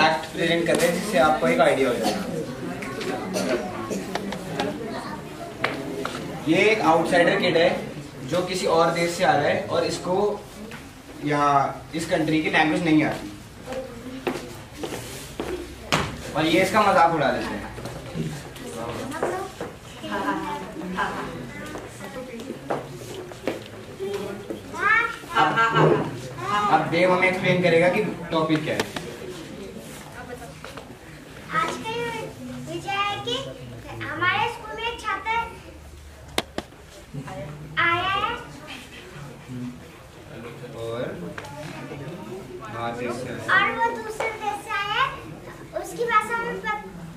Act present करते हैं जिससे आपको एक आइडिया हो जाएगा। ये एक आउटसाइडर किड है जो किसी और देश से आ रहा है और इसको यहाँ इस कंट्री की लैंग्वेज नहीं आती और ये इसका मजाक उड़ा देते हैं। अब देव हमें एक्सप्लेन करेगा कि टॉपिक क्या है। आज का विषय है कि हमारे स्कूल में एक छात्र आया है और वो दूसरे देश से आया है। उसकी भाषा हमें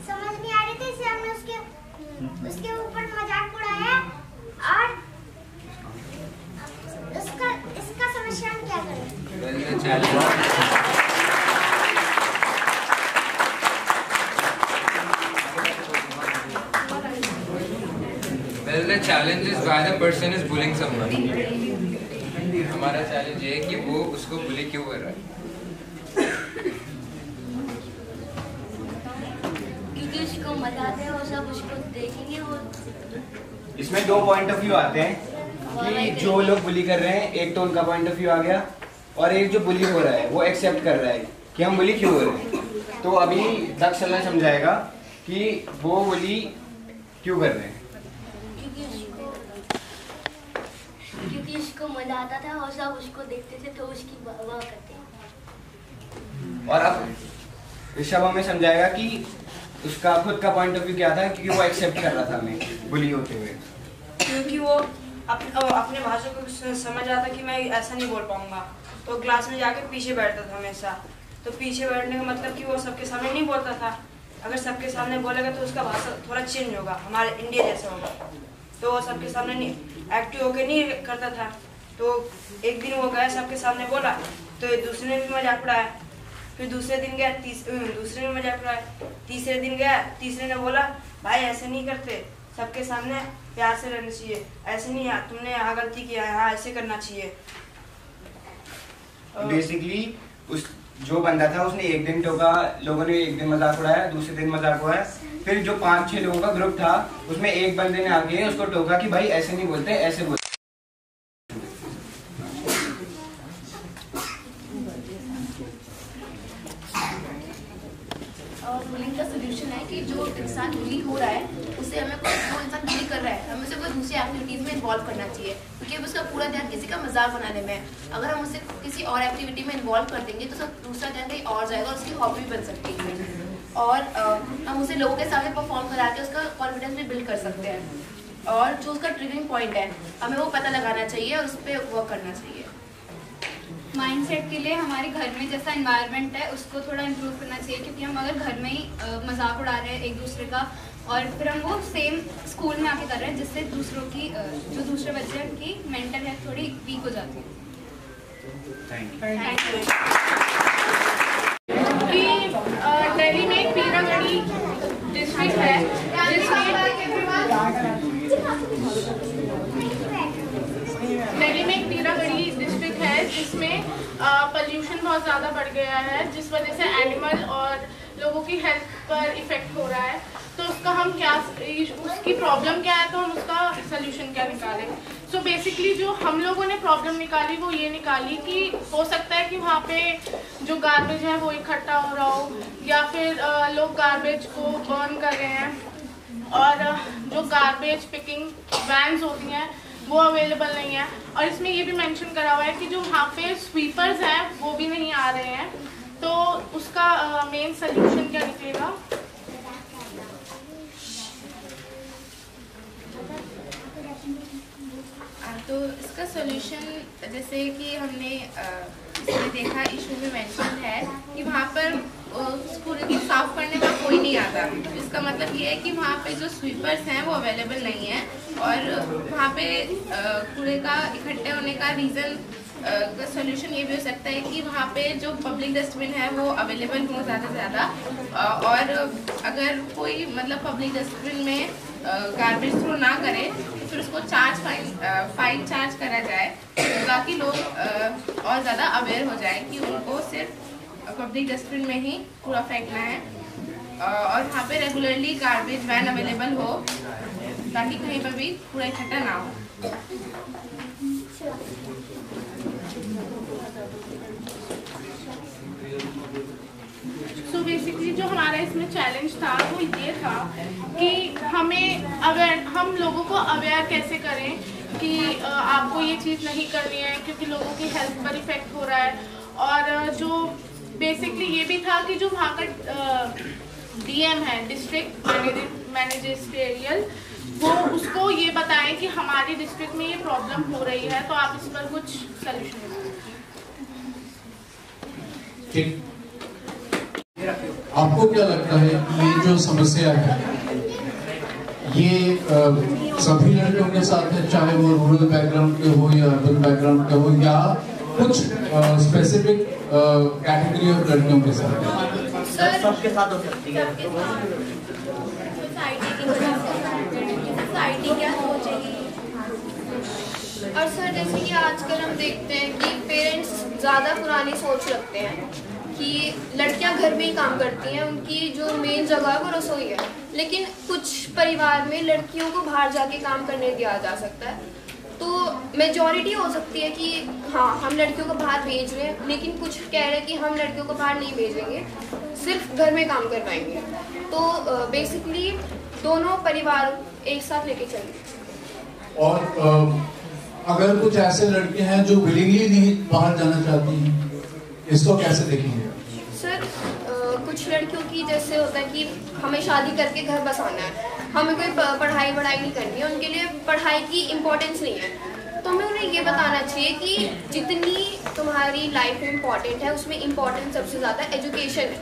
समझ नहीं आ रही थी, इसलिए हमने उसके ऊपर मजाक उड़ाया और इसका समस्या हम क्या करें? Well, the challenge is why the person is bullying someone. हमारा चैलेंज ये है कि वो उसको बुली क्यों कर रहा है। क्योंकि उसको मजा आता है और सब उसको देखेंगे। वो इसमें दो पॉइंट ऑफ व्यू आते हैं कि जो लोग बुली कर रहे हैं, एक तो उनका पॉइंट ऑफ व्यू आ गया और एक जो बुली हो रहा है वो एक्सेप्ट कर रहा है कि हम बुली क्यों हो रहे हैं। तो अभी तक चलना समझाएगा कि वो बुली क्यों कर रहे हैं। क्योंकि उसको मजा आता था और सब उसको देखते थे तो उसकी वाह करते हैं। और अब ऋषभ हमें समझाएगा कि उसका खुद का पॉइंट ऑफ व्यू क्या था, क्योंकि वो एक्सेप्ट कर रहा था हमें बुली होते हुए। क्योंकि वो अपने भाषा को समझ आता कि मैं ऐसा नहीं बोल पाऊंगा, तो क्लास में जाके पीछे बैठता था हमेशा। तो पीछे बैठने का मतलब कि वो सबके सामने नहीं बोलता था। अगर सबके सामने बोलेगा तो उसका भाषा थोड़ा चेंज होगा, हमारे इंडिया जैसा होगा। तो वो सबके सामने नहीं एक्टिव होके नहीं करता था। तो एक दिन वो गया, सबके सामने बोला, तो दूसरे ने भी मजाक उड़ाया। फिर दूसरे दिन गया, दूसरे ने मजाक उड़ाया। तीसरे दिन गया, तीसरे ने बोला भाई ऐसे नहीं करते, सबके सामने प्यार से रहना चाहिए, ऐसे नहीं, तुमने यहाँ गलती किया है, हाँ ऐसे करना चाहिए। बेसिकली उस जो बंदा था उसने एक दिन टोका, लोगों ने एक दिन मजाक उड़ाया, दूसरे दिन मजाक उड़ाया। फिर जो 5-6 लोगों का ग्रुप था उसमें एक बंदे ने आके उसको टोका कि भाई ऐसे नहीं बोलते, ऐसे बोलते। बुलिंग का सोल्यूशन है कि जो इंसान बुली हो रहा है उसे हमें जो इंसान बुली कर रहा है हमें उसे कोई दूसरी एक्टिविटीज में इन्वॉल्व करना चाहिए, क्योंकि अब उसका पूरा ध्यान किसी का मजाक बनाने में है। अगर हम उसे किसी और एक्टिविटी में इन्वॉल्व कर देंगे तो उसका दूसरा ध्यान कहीं और जाएगा और उसकी हॉबी बन सकती है। और हम उसे लोगों के सामने परफॉर्म करा के उसका कॉन्फिडेंस भी बिल्ड कर सकते हैं। और जो उसका ट्रिगरिंग पॉइंट है हमें वो पता लगाना चाहिए और उस पर वर्क करना चाहिए। माइंडसेट के लिए हमारे घर में जैसा एनवायरनमेंट है उसको थोड़ा इम्प्रूव करना चाहिए, क्योंकि हम अगर घर में ही मजाक उड़ा रहे हैं एक दूसरे का और फिर हम वो सेम स्कूल में आके कर रहे हैं, जिससे दूसरों की जो दूसरे बच्चे हैं उनकी मेंटल हेल्थ थोड़ी वीक हो जाती है। Thank you. दिल्ली में एक पीरागढ़ी डिस्ट्रिक्ट है जिसमें पोल्यूशन बहुत ज़्यादा बढ़ गया है, जिस वजह से एनिमल और लोगों की हेल्थ पर इफेक्ट हो रहा है। तो उसका हम क्या, उसकी प्रॉब्लम क्या है, तो हम उसका सोल्यूशन क्या निकालें। सो बेसिकली जो हम लोगों ने प्रॉब्लम निकाली वो ये निकाली कि हो सकता है कि वहाँ पे जो गार्बेज है वो इकट्ठा हो रहा हो, या फिर लोग गार्बेज को बर्न कर रहे हैं, और जो गार्बेज पिकिंग वैन्स होती हैं वो अवेलेबल नहीं है। और इसमें ये भी मेंशन करा हुआ है कि जो वहाँ पे स्वीपर्स हैं वो भी नहीं आ रहे हैं। तो उसका मेन सोल्यूशन क्या निकलेगा? तो इसका सोल्यूशन जैसे कि हमने देखा इशू में मेंशन है कि वहाँ पर कूड़े को साफ करने का कोई नहीं आता। इसका मतलब ये है कि वहाँ पे जो स्वीपर्स हैं वो अवेलेबल नहीं है, और वहाँ पे कूड़े का इकट्ठे होने का रीज़न का सोल्यूशन ये भी हो सकता है कि वहाँ पे जो पब्लिक डस्टबिन है वो अवेलेबल हो ज़्यादा से ज़्यादा, और अगर कोई मतलब पब्लिक डस्टबिन में गार्बेज थ्रो ना करे तो फिर उसको फाइन चार्ज करा जाए, ताकि लोग और ज़्यादा अवेयर हो जाए कि उनको सिर्फ पब्लिक डस्टबिन में ही कूड़ा फेंकना है और वहाँ पे रेगुलरली गार्बेज वैन अवेलेबल हो ताकि कहीं पर भी कूड़ा इकट्ठा ना हो। सो बेसिकली जो हमारा इसमें चैलेंज था वो ये था कि हम लोगों को अवेयर कैसे करें कि आपको ये चीज़ नहीं करनी है क्योंकि लोगों की हेल्थ पर इफेक्ट हो रहा है। और जो बेसिकली ये भी था कि जो वहाँ का डीएम है, डिस्ट्रिक्ट मैनेजरियल, वो उसको ये बताएं कि हमारी डिस्ट्रिक्ट में ये प्रॉब्लम हो रही है, तो आप इस पर कुछ सॉल्यूशन ठीक। आपको क्या लगता है कि ये जो समस्या है ये सभी लड़कियों के साथ है, चाहे वो रूरल बैकग्राउंड के हो या अर्बन बैकग्राउंड के हो, या कुछ स्पेसिफिक कैटेगरी ऑफ लड़कियों के साथ है? सबके साथ हो सकती है। सोसाइटी क्या सोचेगी। और सर जैसे कि आजकल हम देखते हैं कि पेरेंट्स ज़्यादा पुरानी सोच रखते हैं कि लड़कियां घर में ही काम करती हैं, उनकी जो मेन जगह है वो रसोई है। लेकिन कुछ परिवार में लड़कियों को बाहर जाके काम करने दिया जा सकता है। तो मेजॉरिटी हो सकती है कि हाँ हम लड़कियों को बाहर भेज रहे हैं, लेकिन कुछ कह रहे हैं कि हम लड़कियों को बाहर नहीं भेजेंगे, सिर्फ घर में काम करवाएंगे। तो बेसिकली दोनों परिवार एक साथ लेके चलेंगे। और अगर कुछ ऐसे लड़के हैं जो विलिंगली नहीं बाहर जाना चाहती हैं, इसको कैसे देखेंगे? सर कुछ लड़कियों की जैसे होता है कि हमें शादी करके घर बसाना है, हमें कोई पढ़ाई नहीं करनी है, उनके लिए पढ़ाई की इम्पोर्टेंस नहीं है। तो हमें उन्हें ये बताना चाहिए कि जितनी तुम्हारी लाइफ में इम्पोर्टेंट है उसमें इम्पोर्टेंट सबसे ज़्यादा एजुकेशन है।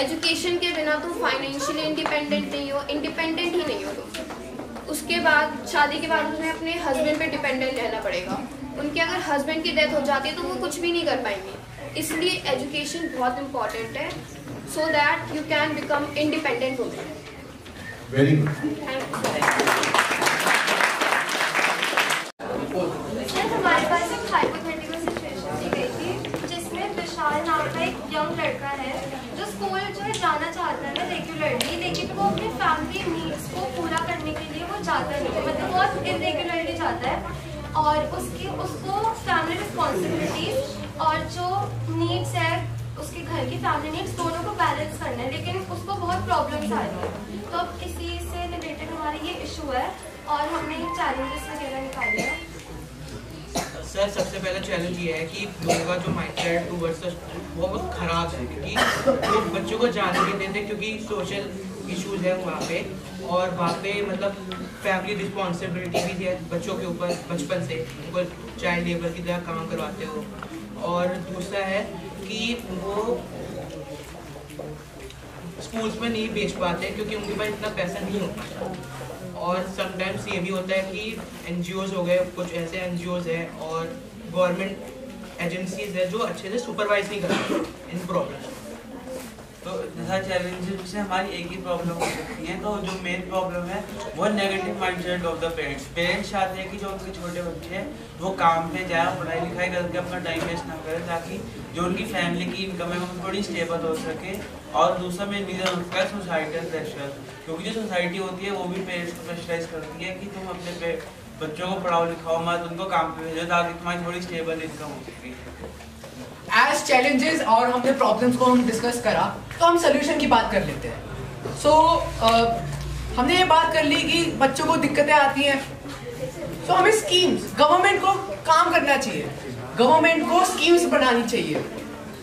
एजुकेशन के बिना तुम फाइनेंशियली इंडिपेंडेंट नहीं हो, इंडिपेंडेंट ही नहीं हो तुम। उसके बाद शादी के बाद उन्हें अपने हस्बैंड पे डिपेंडेंट रहना पड़ेगा। उनके अगर हस्बैंड की डेथ हो जाती है तो वो कुछ भी नहीं कर पाएंगे। इसलिए एजुकेशन बहुत इम्पोर्टेंट है, so that you can become independent women. Very good. हमारे पास एक हाइपोथेटिकल सिचुएशन दी गई थी जिसमें विशाल नाम का एक यंग लड़का है जो स्कूल जो है जाना चाहता है रेगुलरली, लेकिन वो अपने फैमिली नीड्स को पूरा करने के लिए वो जाता नहीं है, मतलब बहुत इरेगुलरली जाता है। और उसको फैमिली रिस्पॉन्सिबिलिटीज और जो नीड्स है उसके घर की फैमिली नीड्स दोनों को बैलेंस करना है, लेकिन उसको बहुत प्रॉब्लम्स आ रही है। तो अब इसी से रिलेटेड हमारा ये इशू है और हमने चैलेंजेस वगैरह निकाले हैं। सर सबसे पहला चैलेंज ये है कि लोगों का जो माइंडसेट टूवर्ड्स वो बहुत ख़राब है, क्योंकि लोग बच्चों को जाने नहीं देते क्योंकि सोशल इश्यूज है वहाँ पे, और वहाँ पे मतलब फैमिली रिस्पॉन्सिबिलिटी भी है बच्चों के ऊपर, बचपन से उनको चाइल्ड लेबर की तरह काम करवाते हो। और दूसरा है कि वो स्कूल्स में नहीं बेच पाते क्योंकि उनके पास इतना पैसा नहीं होता। और समटाइम्स ये भी होता है कि NGOs हो गए, कुछ ऐसे NGOs हैं और गवर्नमेंट एजेंसीज है जो अच्छे से सुपरवाइज नहीं करते इन प्रॉब्लम्स। तो जैसा चैलेंजेस से हमारी एक ही प्रॉब्लम हो सकती है। तो जो मेन प्रॉब्लम है वो negative mindset of the parents. Parents चाहते हैं कि जो उनके छोटे बच्चे हैं वो काम पे जाए, पढ़ाई लिखाई करके अपना टाइम वेस्ट ना करें, ताकि जो उनकी फैमिली की इनकम है वो थोड़ी स्टेबल हो सके। और दूसरा मेन रीज़न होता है सोसाइटल प्रेशर, क्योंकि जो सोसाइटी होती है वो भी पेरेंट्स को प्रेशराइज करती है कि तुम अपने बच्चों को पढ़ाओ लिखाओ मत, उनको काम पे भेजो ताकि तुम्हारी थोड़ी स्टेबल इनकम हो सके। एज चैलेंजेस और हमने प्रॉब्लम्स को हम डिस्कस करा, तो हम सोल्यूशन की बात कर लेते हैं। सो हमने ये बात कर ली कि बच्चों को दिक्कतें आती हैं, तो हमें स्कीम्स, गवर्नमेंट को काम करना चाहिए, गवर्नमेंट को स्कीम्स बनानी चाहिए।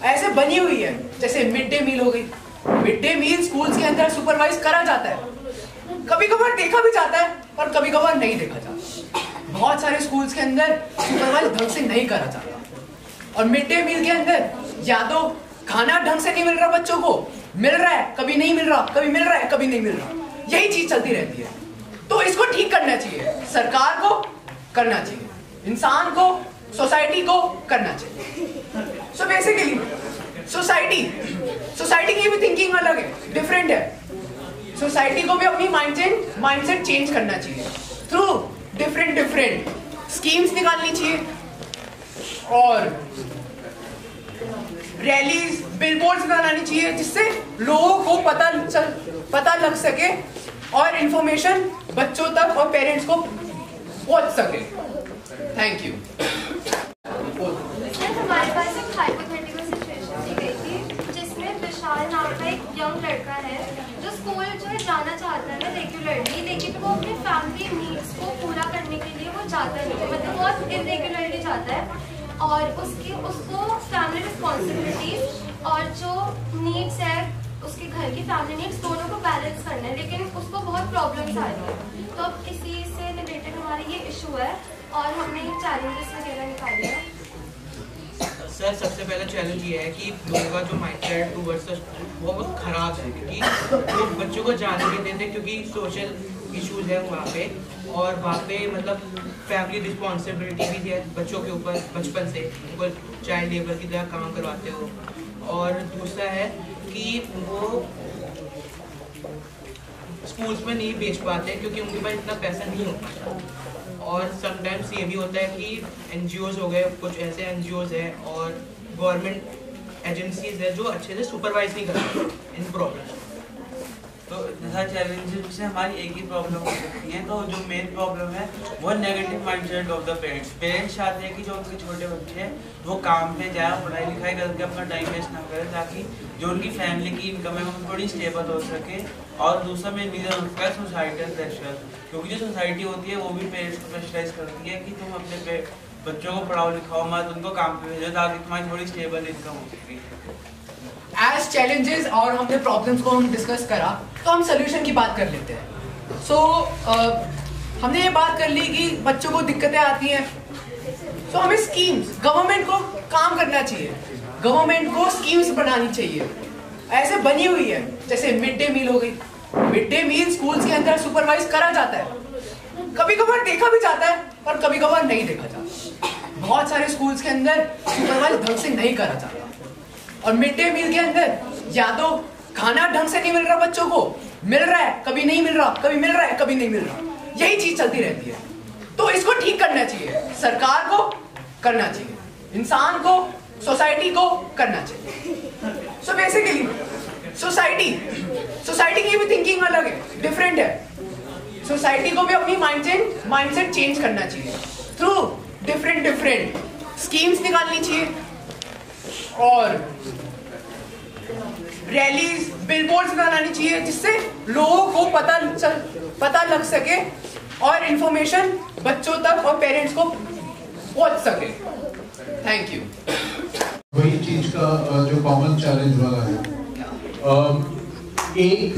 ऐसे बनी हुई है जैसे मिड डे मील हो गई। मिड डे मील स्कूल्स के अंदर सुपरवाइज करा जाता है, कभी कभार देखा भी जाता है और कभी कभार नहीं देखा जाता। बहुत सारे स्कूल्स के अंदर सुपरवाइज ढंग से नहीं करा जाता। और मिड डे मील के अंदर या तो खाना ढंग से नहीं मिल रहा बच्चों को, मिल रहा है कभी नहीं मिल रहा, कभी मिल रहा है कभी नहीं मिल रहा, यही चीज चलती रहती है। तो इसको ठीक करना चाहिए, सरकार को करना चाहिए, इंसान को, सोसाइटी को करना चाहिए। सो बेसिकली सोसाइटी की भी थिंकिंग अलग है, डिफरेंट है। सोसाइटी को भी अपनी माइंडसेट चेंज करना चाहिए थ्रू डिफरेंट स्कीम्स निकालनी चाहिए और रैलीज, बिलबोर्ड्स बनानी चाहिए जिससे लोगों को पता लग सके और इंफॉर्मेशन बच्चों तक और पेरेंट्स को पहुंच सके। Thank you. हमारे पास एक हाइपोथेटिकल सिचुएशन दी गई थी जिसमें विशाल नाम का एक यंग लड़का है जो स्कूल जो है जाना चाहता है रेगुलरली, लेकिन वो अपने फैमिली नीड्स को पूरा करने के लिए वो जाता नहीं है, मतलब बहुत इरेगुलरली जाता है और उसको फैमिली रिस्पॉन्सिबिलिटीज और जो नीड्स है उसके घर की फैमिली नीड्स दोनों को बैलेंस करना है, लेकिन उसको बहुत प्रॉब्लम्स आ रही है। तो अब इसी से रिलेटेड हमारा ये इशू है और हमने चैलेंजेस वगैरह निकाले हैं। सर सबसे पहला चैलेंज ये है कि लोगों का जो माइंडसेट टूवर्ड्स वो बहुत ख़राब है, क्योंकि लोग बच्चों को जाने नहीं देते क्योंकि सोशल इश्यूज है वहाँ पे, और वहाँ पे मतलब फैमिली रिस्पॉन्सिबिलिटी भी है बच्चों के ऊपर बचपन से, उनको चाइल्ड लेबर की तरह काम करवाते हो। और दूसरा है कि वो स्कूल्स में नहीं बेच पाते क्योंकि उनके पास इतना पैसा नहीं होता। और समटाइम्स ये भी होता है कि एनजीओज हो गए, कुछ ऐसे एनजीओज हैं और गवर्नमेंट एजेंसीज है जो अच्छे से सुपरवाइज नहीं करते इन प्रॉब्लम्स। तो जैसा चैलेंजेस से हमारी एक ही प्रॉब्लम हो सकती है, तो जो मेन प्रॉब्लम है वो negative mindset of the parents चाहते हैं कि जो उनके छोटे बच्चे हैं वो काम पे जाए, पढ़ाई लिखाई करके अपना टाइम वेस्ट ना करें, ताकि जो उनकी फैमिली की इनकम है वो थोड़ी स्टेबल हो सके। और दूसरा मेन रीज़न उसका है सोसाइटल प्रेशर, क्योंकि जो सोसाइटी होती है वो भी पेरेंट्स को प्रेशराइज करती है कि तुम अपने बच्चों को पढ़ाओ लिखाओ मत, उनको काम पे भेजो ताकि तुम्हारी थोड़ी स्टेबल इनकम हो सके। एज चैलेंजेस और हमने प्रॉब्लम्स को हम डिस्कस करा, तो हम सोल्यूशन की बात कर लेते हैं। सो हमने ये बात कर ली कि बच्चों को दिक्कतें आती हैं, तो हमें स्कीम्स, गवर्नमेंट को काम करना चाहिए, गवर्नमेंट को स्कीम्स बनानी चाहिए। ऐसे बनी हुई है जैसे मिड डे मील हो गई, मिड डे मील स्कूल्स के अंदर सुपरवाइज करा जाता है, कभी कभार देखा भी जाता है पर कभी कभार नहीं देखा जाता। बहुत सारे स्कूल्स के अंदर सुपरवाइज ढंग से नहीं करा जाता, और मिड डे मील के अंदर या तो खाना ढंग से नहीं मिल रहा बच्चों को, मिल रहा है कभी नहीं मिल रहा, कभी मिल रहा है कभी नहीं मिल रहा, यही चीज चलती रहती है। तो इसको ठीक करना चाहिए, सरकार को करना चाहिए, इंसान को, सोसाइटी को करना चाहिए। सो बेसिकली सोसाइटी की भी थिंकिंग अलग है, डिफरेंट है। सोसाइटी को भी अपनी माइंडसेट चेंज करना चाहिए थ्रू डिफरेंट स्कीम्स निकालनी चाहिए और रैलीज, बिलबोर्ड्स बनानी चाहिए जिससे लोगों को पता लग सके और इंफॉर्मेशन बच्चों तक और पेरेंट्स को पहुंच सके। Thank you. वही चीज का जो कॉमन चैलेंज वाला है, एक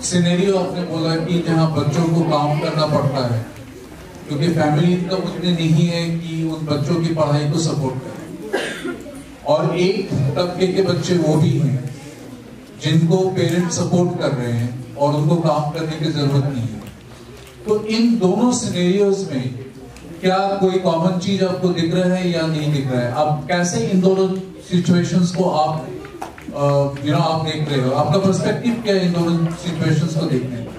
सिनेरियो आपने बोला कि जहाँ बच्चों को काम करना पड़ता है क्योंकि फैमिली इनकम उतनी नहीं है कि उन बच्चों की पढ़ाई को सपोर्ट करे, और एक तबके के बच्चे वो भी हैं जिनको पेरेंट्स सपोर्ट कर रहे हैं और उनको काम करने की जरूरत नहीं है। तो इन दोनों सिनेरियोज में क्या कोई कॉमन चीज आपको दिख रहा है या नहीं दिख रहा है? आप कैसे इन दोनों सिचुएशंस को आप आप देख रहे हो? आपका पर्सपेक्टिव क्या है इन दोनों सिचुएशंस को देखने का?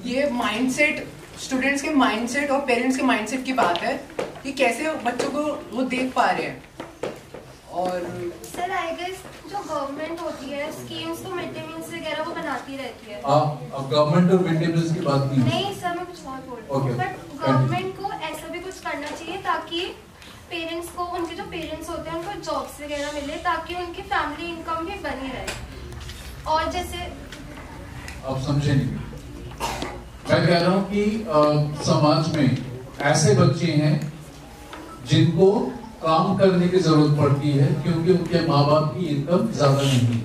ये माइंडसेट, स्टूडेंट्स के माइंडसेट और पेरेंट्स के माइंडसेट की बात है कि कैसे बच्चों को वो देख पा रहे हैं। और सर आई गेस जो गवर्नमेंट होती है स्कीम्स तो मिड डे मील्स वगैरह वो बनाती रहती है। अब गवर्नमेंट और मिड डे मील्स की बात नहीं सर, मैं कुछ और बोल रही हूँ, बट गवर्नमेंट को ऐसा भी कुछ करना चाहिए ताकि पेरेंट्स को, उनके जो पेरेंट्स होते हैं उनको जॉब्स वगैरह मिले ताकि उनकी फैमिली इनकम भी बनी रहे। और जैसे आप समझे नहीं, मैं कह रहा हूँ कि समाज में ऐसे बच्चे हैं जिनको काम करने की जरूरत पड़ती है क्योंकि उनके माँ बाप की इनकम ज्यादा नहीं है।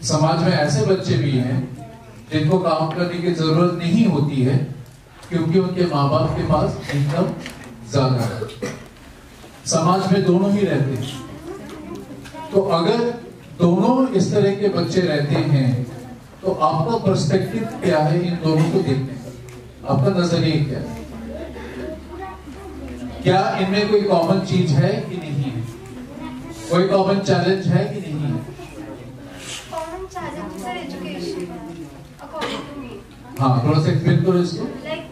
समाज में ऐसे बच्चे भी हैं जिनको काम करने की जरूरत नहीं होती है क्योंकि उनके माँ बाप के पास इनकम ज्यादा है। समाज में दोनों ही रहते हैं। तो अगर दोनों इस तरह के बच्चे रहते हैं तो आपका पर्सपेक्टिव क्या है इन दोनों को देखने का? आपका नजरिया क्या है? क्या इनमें कोई कॉमन चीज है कि नहीं है? कोई कॉमन चैलेंज है कि नहीं है? Common challenge sir education according to me. हाँ, थोड़ा सा एक्सप्लेन करो इसको। लाइक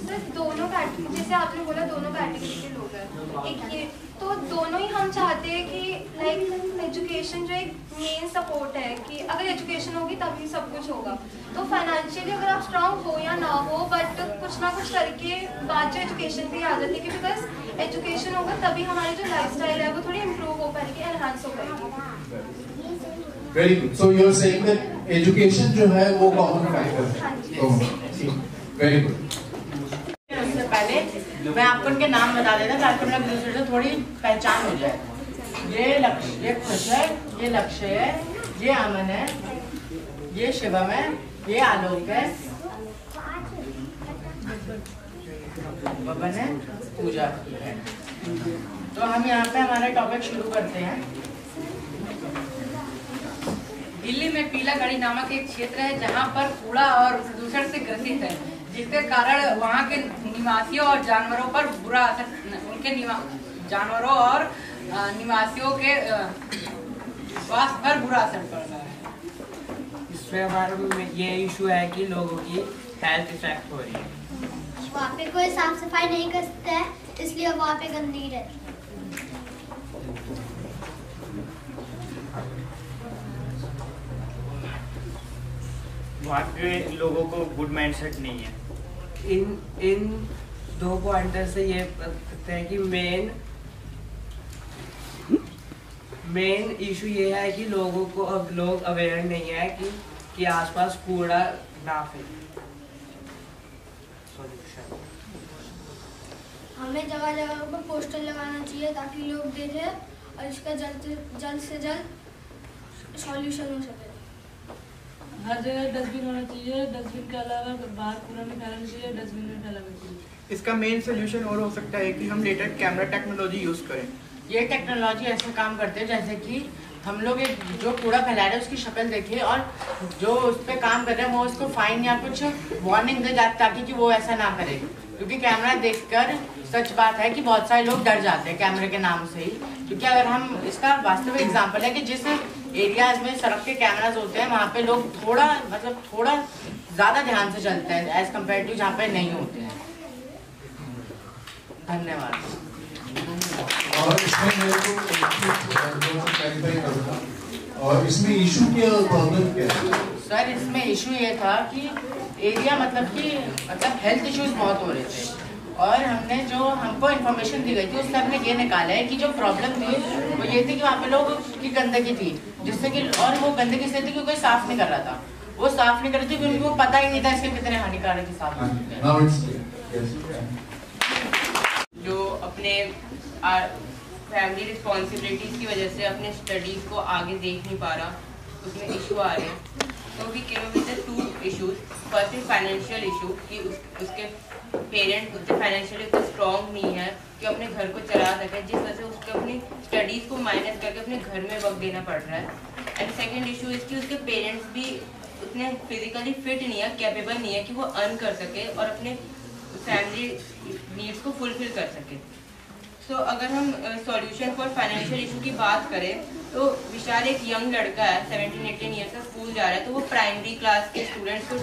सर दोनों कैटेगरी, जैसे जैसे आपने बोला दोनों कैटेगरी के लोग हैं, एक ये तो दोनों ही हम चाहते हैं कि लाइक एजुकेशन जो एक मेन सपोर्ट है कि अगर एजुकेशन होगी तभी सब कुछ होगा। तो फाइनेंशियली अगर आप स्ट्रांग हो या ना हो, बट कुछ ना कुछ करके बाद जो एजुकेशन भी आ जाती है, बिकॉज एजुकेशन होगा तभी हमारी जो लाइफस्टाइल है वो थोड़ी इम्प्रूव हो पाएगी, एनहांस हो पाएगी। Very good. So you are saying that education जो है वो कॉमन फैक्टर है। Very good. उससे पहले मैं आपको उनके नाम बता देता ताकि हम लोग दूसरे से थोड़ी पहचान हो जाए। ये लक्ष्य, ये खुश है, ये लक्ष्य है, ये अमन है, ये शिवम है, ये आलोक है, बबन है, पूजा है। तो हम यहाँ पे हमारा टॉपिक शुरू करते हैं। दिल्ली में पीला गढ़ी नामक एक क्षेत्र है जहां पर कूड़ा और प्रदूषण से ग्रसित है, जिसके कारण वहां के निवासियों और जानवरों पर बुरा असर, उनके जानवरों और निवासियों के स्वास्थ्य पर बुरा असर पड़ रहा है। इसमें हमारा ये इशू है कि लोगों की हेल्थ इफेक्ट हो रही है। वहाँ पे कोई साफ सफाई नहीं करता है, इसलिए वहाँ पे गंदगी रहती है। वहाँ के लोगों को गुड माइंडसेट नहीं है। इन दो पॉइंटर से ये कहते हैं कि मेन इशू ये है कि लोगों को अब लोग अवेयर नहीं है कि आसपास कूड़ा ना फैले। हमें जगह जगह पर पोस्टर लगाना चाहिए ताकि लोग देखें और इसका जल्द से जल्द सॉल्यूशन हो सके। हर जगह डस्टबिन होना चाहिए, डस्टबिन के अलावा बाहर कूड़ा नहीं फैलाना चाहिए, डस्टबिन में फैलाना चाहिए। इसका मेन सोल्यूशन और हो सकता है कि हम लेटेस्ट कैमरा टेक्नोलॉजी यूज़ करें। ये टेक्नोलॉजी ऐसे काम करते हैं जैसे कि हम लोग एक जो कूड़ा फैला रहे हैं उसकी शक्ल देखें और जो उस पर काम कर रहे हैं वो उसको फाइन या कुछ वार्निंग दे जाते ताकि कि वो ऐसा ना करे। क्योंकि कैमरा देखकर सच बात है कि बहुत सारे लोग डर जाते हैं कैमरे के नाम से ही। क्योंकि अगर हम इसका वास्तविक एग्जाम्पल है कि जिस एरियाज में सड़क के कैमराज होते हैं वहाँ पे लोग थोड़ा ज़्यादा ध्यान से चलते हैं एज कम्पेयर टू जहाँ पे नहीं होते हैं। धन्यवाद। और इसमें मेरे को क्लैरिफाई करना, और इसमें इशू क्या, प्रॉब्लम क्या है? सर इसमें इशू ये था कि एरिया मतलब हेल्थ इश्यूज बहुत हो रहे थे और हमने जो हमको इन्फॉर्मेशन दी गई थी उससे हमने ये निकाला है कि जो प्रॉब्लम थी वो ये थी कि वहाँ पे लोग की गंदगी थी जिससे कि, और वो गंदगी से थी कि कोई साफ नहीं कर रहा था, वो साफ नहीं कर रही थी क्योंकि उनको पता ही नहीं था इसके कितने हानिकारक हिसाब। जो अपने फैमिली रिस्पॉन्सिबिलिटीज की वजह से अपने स्टडीज को आगे देख नहीं पा रहा, उसमें इशू आ रहे हैं। तो we came with the two issues. First is financial issue कि उसके पेरेंट्स उसके फाइनेंशियली उतना स्ट्रॉन्ग नहीं है कि अपने घर को चला सके, जिस वजह से उसको अपनी स्टडीज़ को माइनस करके अपने घर में वक्त देना पड़ रहा है। एंड सेकेंड इशू इसकी उसके पेरेंट्स भी उतने फिजिकली फिट नहीं है, कैपेबल नहीं है कि वो अर्न कर सके और अपने फैमिली नीड्स को फुलफिल कर सके। तो अगर हम सॉल्यूशन फॉर फाइनेंशियल इशू की बात करें तो विशाल एक यंग लड़का है, 17-18 ईयर्स का, स्कूल जा रहा है, तो वो प्राइमरी क्लास के स्टूडेंट्स को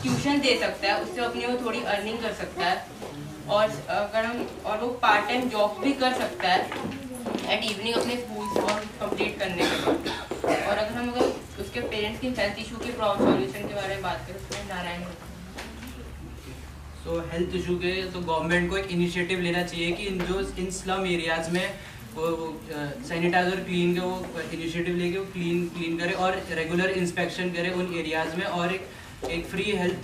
ट्यूशन दे सकता है, उससे अपनी वो थोड़ी अर्निंग कर सकता है और वो पार्ट टाइम जॉब भी कर सकता है एट इवनिंग अपने स्कूल और कंप्लीट करने के बाद। और अगर उसके पेरेंट्स की हेल्थ इशू के सॉल्यूशन के बारे में बात करें तो नारायण तो हेल्थ इशू के तो गवर्नमेंट को एक इनिशिएटिव लेना चाहिए कि इन स्लम एरियाज में वो सैनिटाइजर क्लीन के वो इनिशिएटिव लेके वो क्लीन करे और रेगुलर इंस्पेक्शन करे उन एरियाज में, और एक फ्री हेल्थ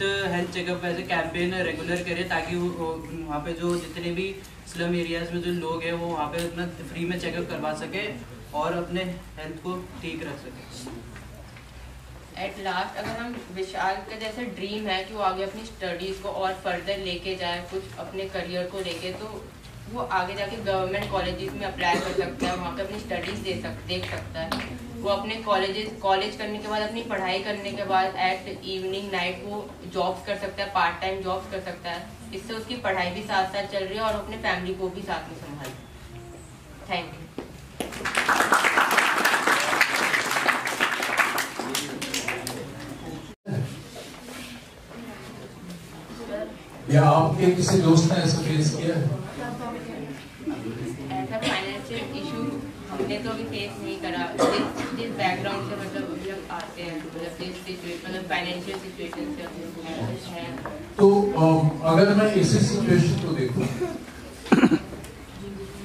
चेकअप ऐसे कैंपेन रेगुलर करे ताकि वो वहाँ पे जो जितने भी स्लम एरियाज में जो लोग हैं वो वहाँ पे अपना फ्री में चेकअप करवा सके और अपने हेल्थ को ठीक रख सके। एट लास्ट अगर हम विशाल का जैसे ड्रीम है कि वो आगे अपनी स्टडीज़ को और फर्दर लेके जाए, कुछ अपने करियर को लेके, तो वो आगे जाके गवर्नमेंट कॉलेजेस में अप्लाई कर सकता है, वहाँ पे अपनी स्टडीज़ देख सकता है। वो अपने कॉलेज करने के बाद अपनी पढ़ाई करने के बाद एट इवनिंग नाइट वो जॉब्स कर सकता है, पार्ट टाइम जॉब्स कर सकता है। इससे उसकी पढ़ाई भी साथ साथ चल रही है और अपने फैमिली को भी साथ में संभाल। Thank you. या आपके किसी दोस्त ने ऐसा फेस किया है? ऐसा फाइनेंशियल इशू हमने तो अभी फेस नहीं करा। जिस बैकग्राउंड से मतलब अभी हम आते हैं, मतलब फाइनेंशियल सिचुएशन से हैं। तो अगर मैं इसी सिचुएशन को देखूं,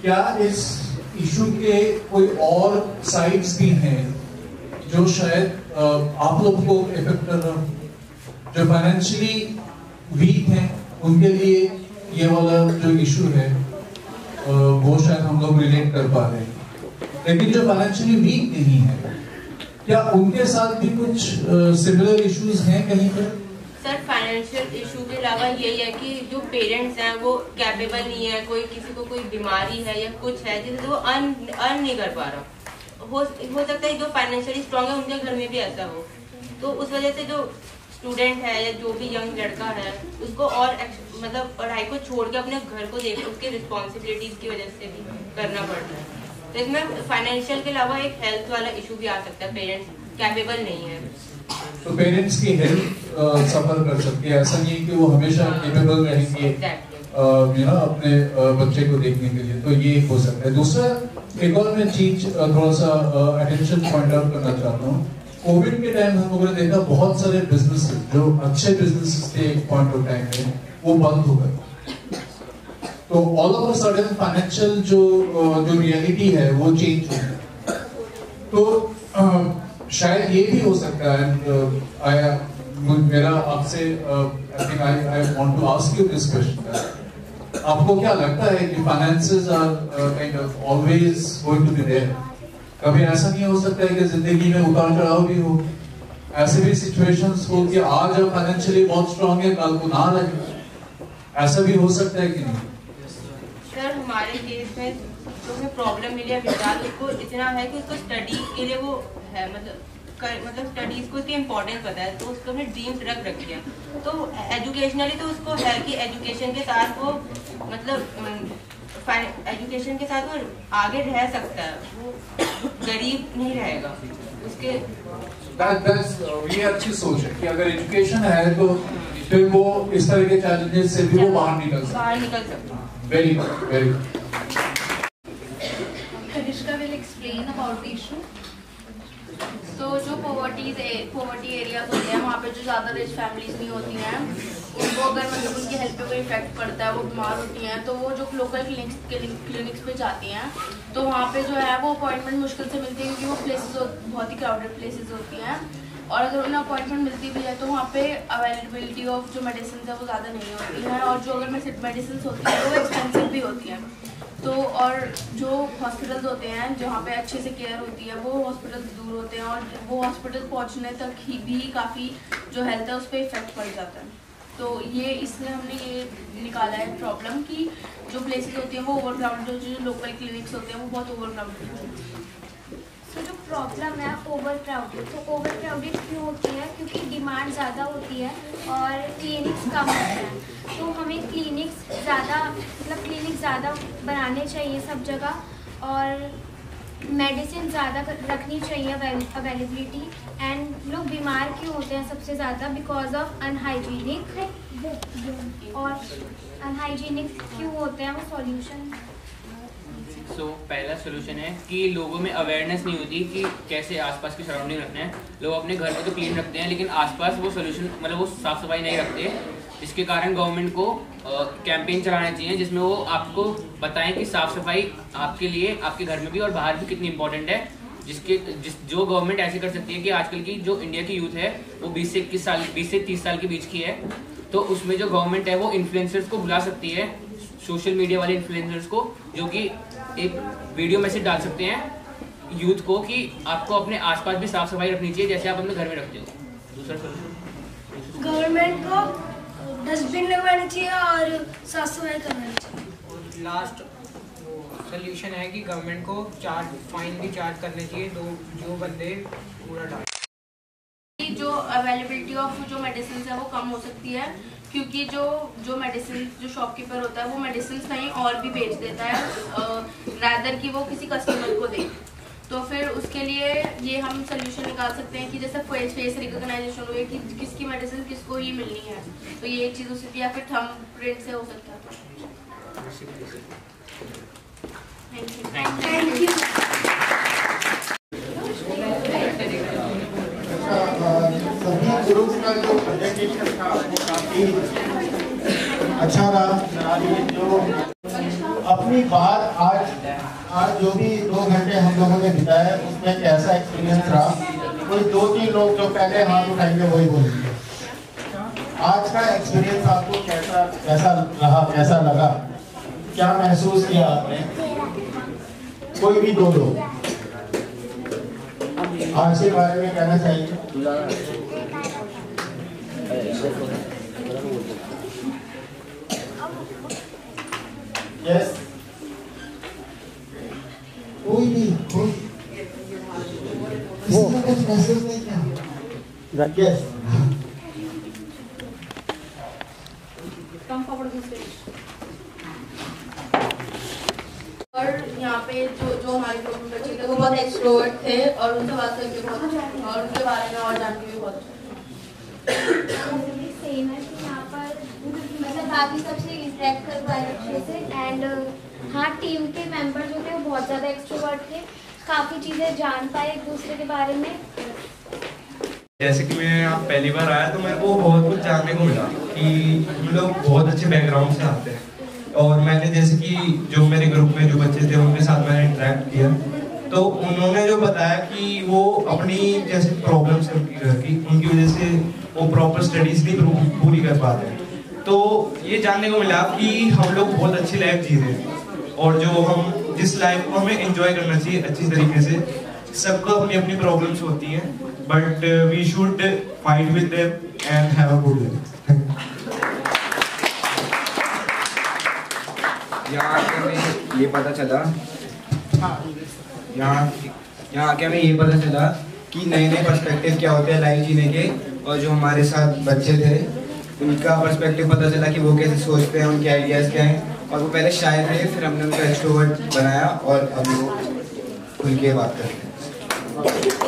क्या इस इशू के कोई और साइड्स भी हैं जो शायद आप लोगों को इफेक्ट कर रहा हो? जो फाइनेंशियली वीक हैं उनके लिए ये वाला जो इशू है वो शायद हम लोग रिलेट कर पा रहे हैं, लेकिन जो फाइनेंशियली वीक नहीं है, क्या उनके साथ भी कुछ सिमिलर इश्यूज हैं कहीं पर? सर फाइनेंशियल इशू के अलावा यही है कि जो पेरेंट्स हैं वो कैपेबल नहीं है, कोई किसी को कोई बीमारी है या कुछ है जिससे वो अर्न नहीं कर पा रहा। हो सकता है जो फाइनेंशियली स्ट्रांग है उनके घर में भी ऐसा हो, तो उस वजह से जो स्टूडेंट है या जो भी यंग लड़का है उसको और मतलब पढ़ाई को छोड़ के अपने घर को देख उसके रिस्पॉन्सिबिलिटीज की वजह से भी करना पड़ता है। तो इसमें फाइनेंशियल के अलावा एक हेल्थ वाला इशू भी आ सकता है, पेरेंट्स कैपेबल नहीं है। तो पेरेंट्स की हेल्थ सफर कर सकती है, ऐसा नहीं कि वो हमेशा केपेबल रहेंगे अपने बच्चे को देखने के लिए, तो ये हो सकता है। दूसरा एक और मैं चीज थोड़ा सा अटेंशन पॉइंट आउट करना चाहता हूँ। कोविड के टाइम हम लोगों ने देखा बहुत सारे बिजनेसेस जो अच्छे बिजनेसेस थे एक पॉइंट ऑफ टाइम में वो बंद हो गए, तो all of a sudden financial जो रियलिटी है वो चेंज हो गई। तो शायद ये भी हो सकता है। मेरा आपसे I want to ask you this question, आपको क्या लगता है कि finances are kind of always going to be there? कभी ऐसा नहीं हो सकता है कि जिंदगी में उतार चढ़ाव भी हो, ऐसे भी सिचुएशंस हो कि आज आप फाइनेंशियली बहुत स्ट्रांग है कल को ना रहे, ऐसा भी हो सकता है कि नहीं? सर हमारे केस में जो हमें प्रॉब्लम मिली है फिलहाल उसको इतना है कि उसको स्टडी के लिए वो है मतलब स्टडीज को इसकी इम्पोर्टेंस पता है, तो उसको हमने ड्रीम्स रखी है। तो एजुकेशनली तो उसको है कि एजुकेशन के साथ वो मतलब एजुकेशन के साथ वो आगे रह सकता है, वो गरीब नहीं रहेगा उसके। ये अच्छी सोच है कि अगर एजुकेशन है तो फिर वो इस तरह के चैलेंजेस से भी वो बाहर निकल सकता है। Very good, very good. Kanishka will explain about the issue. तो जो पोवर्टी एरियाज होते हैं वहाँ पे जो ज़्यादा रिच फैमिलीज नहीं होती हैं उनको अगर मतलब उनकी हेल्थ पे कोई इफेक्ट पड़ता है, वो बीमार होती हैं, तो वो जो लोकल क्लिनिक्स पे जाती हैं तो वहाँ पे जो है वो अपॉइंटमेंट मुश्किल से मिलती है क्योंकि वो प्लेसेस बहुत ही क्राउडेड प्लेसेस होती हैं, और अगर उन्हें अपॉइंटमेंट मिलती भी है तो वहाँ पे अवेलेबिलिटी ऑफ जो मेडिसिन है वो ज़्यादा नहीं होती है, और जो अगर मेडिसिन होती है वो एक्सपेंसिव भी होती हैं। तो और जो हॉस्पिटल्स होते हैं जहाँ पे अच्छे से केयर होती है वो हॉस्पिटल्स दूर होते हैं, और वो हॉस्पिटल पहुँचने तक ही भी काफ़ी जो हेल्थ है उस पर इफेक्ट पड़ जाता है। तो ये इसलिए हमने ये निकाला है प्रॉब्लम कि जो प्लेसेस होती हैं वो ओवरक्राउडेड, जो लोकल क्लिनिक्स होते हैं वो बहुत ओवरक्राउडेड होते हैं। तो जो प्रॉब्लम है ओवरक्राउडेड, तो ओवरक्राउडेड क्यों होती है? क्योंकि डिमांड ज़्यादा होती है और क्लिनिक्स कम होते हैं, तो हमें क्लिनिक्स ज़्यादा बनाने चाहिए सब जगह, और मेडिसिन ज़्यादा रखनी चाहिए अवेलेबिलिटी। एंड लोग बीमार क्यों होते हैं सबसे ज़्यादा? बिकॉज ऑफ अनहाइजीनिक, और अनहाइजीनिक क्यों होते हैं वो सॉल्यूशन। पहला सोल्यूशन है कि लोगों में अवेयरनेस नहीं होती कि कैसे आसपास की सराउंडिंग रखना है। लोग अपने घर को तो क्लीन रखते हैं लेकिन आसपास वो सोल्यूशन मतलब वो साफ़ सफाई नहीं रखते। इसके कारण गवर्नमेंट को कैंपेन चलाना चाहिए जिसमें वो आपको बताएं कि साफ़ सफाई आपके लिए आपके घर में भी और बाहर भी कितनी इंपॉर्टेंट है। जो गवर्नमेंट ऐसे कर सकती है कि आजकल की जो इंडिया की यूथ है वो 20 से 30 साल के बीच की है, तो उसमें जो गवर्नमेंट है वो इन्फ्लुएंसर्स को बुला सकती है, सोशल मीडिया वाले इन्फ्लुएंसर्स को, जो कि एक वीडियो मैसेज डाल सकते हैं यूथ को कि आपको अपने आसपास भी साफ सफाई रखनी चाहिए जैसे आप अपने घर में रखते हो। दूसरा सोल्यूशन गवर्नमेंट को डस्टबिन लगवानी चाहिए और साफ सफाई करवानी चाहिए। लास्ट सोल्यूशन है कि गवर्नमेंट को फाइन भी चार्ज करने चाहिए जो बंदे कूड़ा डाल। जो अवेलेबिलिटी ऑफ जो मेडिसिन है वो कम हो सकती है क्योंकि जो मेडिसिन जो शॉपकीपर होता है वो मेडिसिन कहीं और भी बेच देता है रादर कि वो किसी कस्टमर को दे, तो फिर उसके लिए ये हम सोल्यूशन निकाल सकते हैं कि जैसे फेस रिकॉग्नाइजेशन हुए कि किसकी मेडिसिन किसको ही मिलनी है, तो ये एक चीज़ हो सकती है, या फिर थंब प्रिंट से हो सकता है। Thank you. सभी ग्रुप्स का जो प्रेजेंटेशन था वो काफी अच्छा रहा। जो अपनी बात आज जो भी 2 घंटे हम लोगों ने बिताया उसमें कैसा एक्सपीरियंस रहा, कोई 2-3 लोग जो पहले हाथ उठाएंगे वही बोलेंगे। आज का एक्सपीरियंस आपको कैसा रहा, कैसा लगा, क्या महसूस किया आपने? कोई भी 2 लोग आज के बारे में कहना चाहिए। यस, कोई भी किसी ने कुछ महसूस नहीं किया? यस, और यहाँ पे जो हमारे ग्रुप में बच्चे थे वो बहुत एक्सट्रोवर्ट थे और उनसे बात करके बहुत और उनके बारे में और जान के भी बहुत सेम है कि यहाँ पर मतलब बाकी सबसे इंटरेक्ट कर पाए अच्छे से। एंड हाँ, टीम के मेंबर जो थे वो बहुत ज़्यादा एक्सट्रोवर्ट थे, काफ़ी चीज़ें जान पाए एक दूसरे के बारे में। जैसे कि मैं यहाँ पहली बार आया तो मेरे को बहुत कुछ जानने को मिला कि हम लोग बहुत अच्छे बैकग्राउंड से आते हैं, और मैंने जैसे कि जो मेरे ग्रुप में जो बच्चे थे उनके साथ मैंने इंटरेक्ट किया तो उन्होंने जो बताया कि वो अपनी जैसे प्रॉब्लम्स है उनकी घर की, उनकी वजह से वो प्रॉपर स्टडीज नहीं पूरी कर पाते हैं। तो ये जानने को मिला कि हम लोग बहुत अच्छी लाइफ जी रहे हैं, और जो हम जिस लाइफ को हमें एंजॉय करना चाहिए अच्छी तरीके से। सबको अपनी अपनी प्रॉब्लम्स होती हैं, but we should fight with them and have a good life. यहाँ आके हमें ये पता चला यहाँ आके हमें ये पता चला कि नए नए पर्सपेक्टिव क्या होते हैं लाइफ जीने के, और जो हमारे साथ बच्चे थे उनका पर्सपेक्टिव पता चला कि वो कैसे सोचते हैं, उनके आइडियाज़ क्या हैं। और वो पहले शाय थे, फिर हमने उनको एक्सट्रोवर्ट बनाया और अब वो खुल के बात करते हैं।